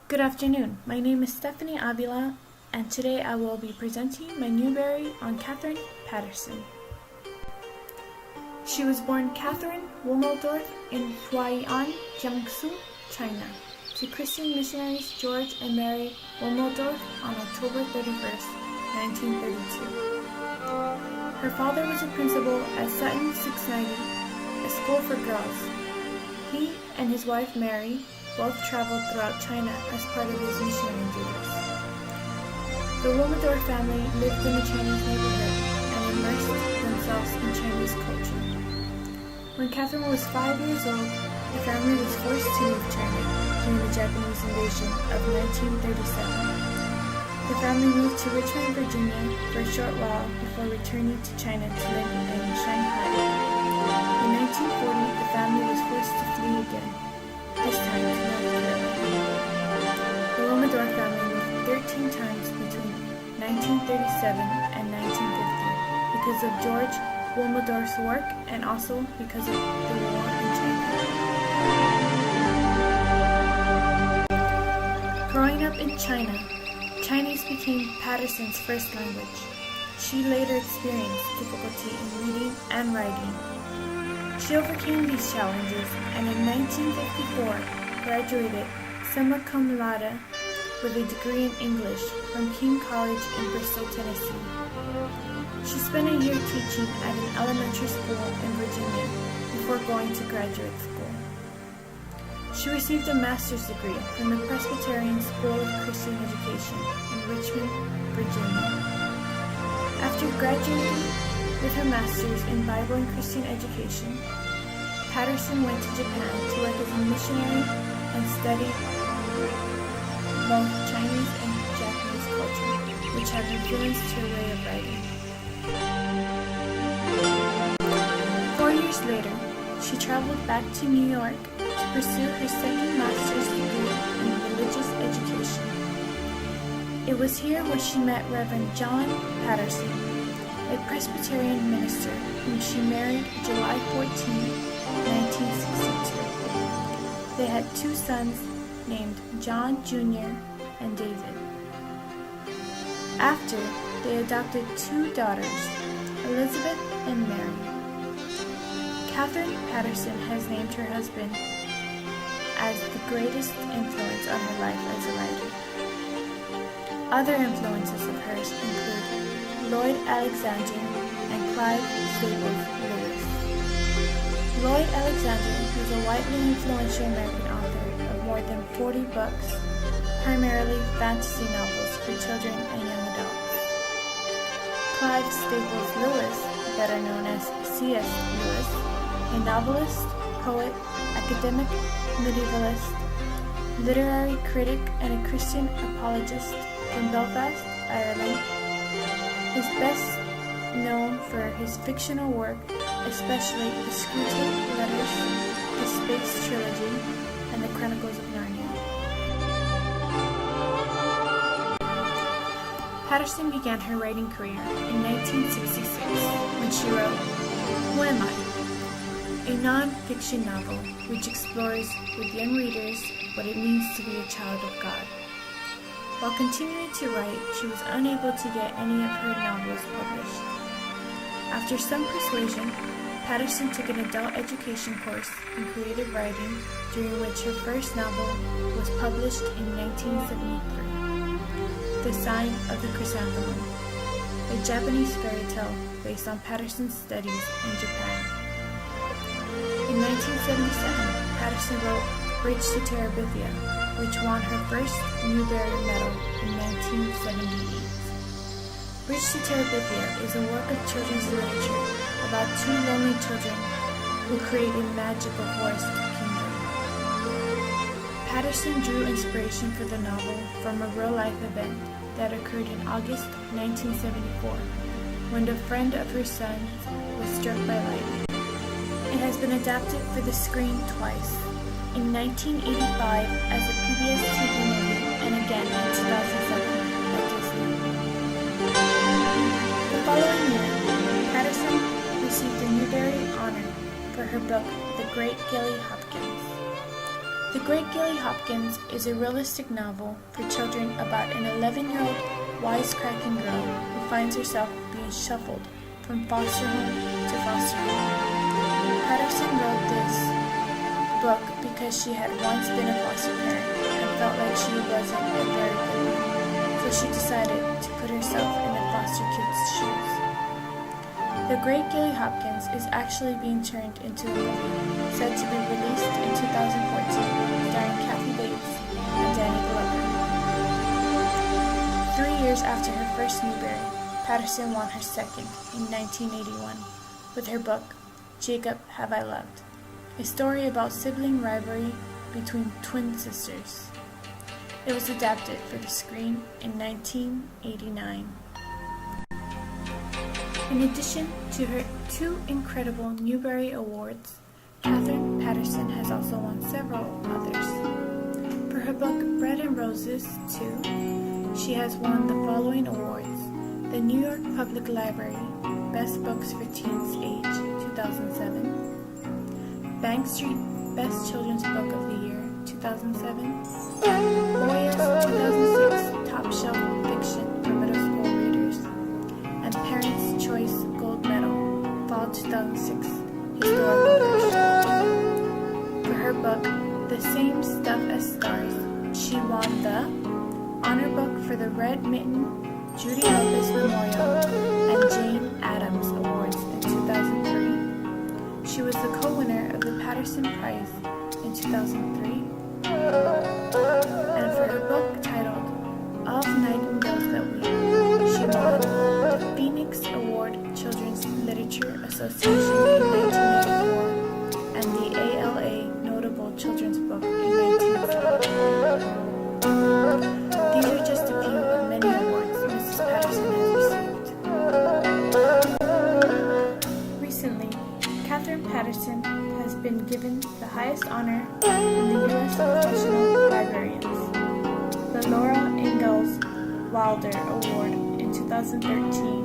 Good afternoon. My name is Stephanie Avila, and today I will be presenting my Newbery on Katherine Paterson. She was born Katherine Wilmeldorf in Huai'an, Jiangsu, China, to Christian missionaries George and Mary Wilmeldorf on October 31st, 1932. Her father was a principal at Sutton 690, a school for girls. He and his wife Mary both traveled throughout China as part of his missionary duties. The Wilmeldorf family lived in the Chinese neighborhood and immersed themselves in Chinese culture. When Katherine was 5 years old, the family was forced to leave China during the Japanese invasion of 1937. The family moved to Richmond, Virginia for a short while before returning to China to live in Shanghai. In 1940, the family was forced to flee again, this time to North Carolina. The Wilmeldorf family moved 13 times between 1937 and 1950 because of George Wilmeldorf's work and also because of the war in China. Growing up in China, Chinese became Paterson's first language. She later experienced difficulty in reading and writing. She overcame these challenges and in 1954 graduated summa cum laude with a degree in English from King College in Bristol, Tennessee. She spent a year teaching at an elementary school in Virginia before going to graduate school. She received a master's degree from the Presbyterian School of Christian Education in Richmond, Virginia. After graduating with her master's in Bible and Christian education, Paterson went to Japan to work as a missionary and studied both Chinese and Japanese culture, which have influenced her way of writing. 4 years later, she traveled back to New York to pursue her second master's degree in religious education. It was here where she met Reverend John Paterson, a Presbyterian minister whom she married July 14, 1962. They had 2 sons named John Jr. and David. After, they adopted 2 daughters, Elizabeth and Mary. Katherine Paterson has named her husband as the greatest influence on her life as a writer. Other influences of hers include Lloyd Alexander and Clive Staples Lewis. Lloyd Alexander was a widely influential American author of more than 40 books, primarily fantasy novels for children and young adults. Clive Staples Lewis, better known as C.S. Lewis, a novelist, poet, academic, medievalist, literary critic, and a Christian apologist from Belfast, Ireland, is best known for his fictional work, especially the Screwtape Letters, the Space Trilogy, and the Chronicles of Narnia. Paterson began her writing career in 1966 when she wrote Who Am I?, a non-fiction novel which explores with young readers what it means to be a child of God. While continuing to write, she was unable to get any of her novels published. After some persuasion, Paterson took an adult education course in creative writing, during which her first novel was published in 1973, The Sign of the Chrysanthemum, a Japanese fairy tale based on Paterson's studies in Japan. In 1977, Paterson wrote Bridge to Terabithia, which won her first Newbery Medal in 1978. Bridge to Terabithia is a work of children's literature about 2 lonely children who create a magical forest kingdom. Paterson drew inspiration for the novel from a real-life event that occurred in August 1974, when the friend of her son was struck by lightning. It has been adapted for the screen twice, in 1985 as a PBS TV movie and again in 2007 at Disney. The following year, Paterson received a Newbery honor for her book, The Great Gilly Hopkins. The The Great Gilly Hopkins is a realistic novel for children about an 11-year-old wisecracking girl who finds herself being shuffled from foster home to foster home. Paterson wrote this book because she had once been a foster parent and felt like she wasn't a very good one, so she decided to put herself in the foster kid's shoes. The Great Gilly Hopkins is actually being turned into a movie, said to be released in 2014, starring Kathy Bates and Danny Glover. 3 years after her first Newbery, Paterson won her second in 1981 with her book, Jacob Have I Loved, a story about sibling rivalry between twin sisters. It was adapted for the screen in 1989. In addition to her 2 incredible Newbery Awards, Katherine Paterson has also won several others. For her book Bread and Roses, too, she has won the following awards: the New York Public Library Best Books for Teens Age 2007, Bank Street Best Children's Book of the Year 2007, Boya's 2006 Top Shelf Fiction for Middle School Readers, and Parents' Choice Gold Medal Fall 2006 Historical Fiction. For her book The Same Stuff as Stars, she won the Honor Book for the Red Mitten Judy Elvis Memorial and Jane Addams Awards in 2003. She was the co-winner of the Paterson Prize in 2003. And for her book titled Of Nightingales That Weep, she won the Phoenix Award Children's Literature Association in 1994 and the ALA Notable Children's Book in 1970. These are just a few of many awards Mrs. Paterson has received. Recently, Katherine Paterson has been given the highest honor in the U.S. Professional Librarians, the Laura Ingalls Wilder Award in 2013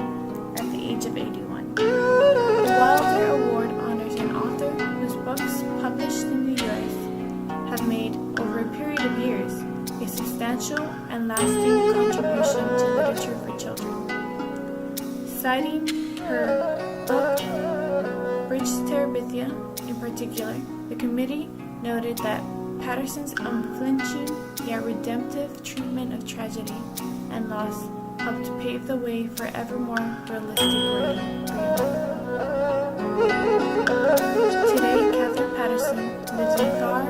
at the age of 81. The Wilder Award honors an author whose books published in the U.S. have made, over a period of years, a substantial and lasting contribution to literature for children. Citing her book, Bridge to Terabithia, in particular, the committee noted that Paterson's unflinching yet redemptive treatment of tragedy and loss helped pave the way for ever more realistic writing. Today, Katherine Paterson lives in far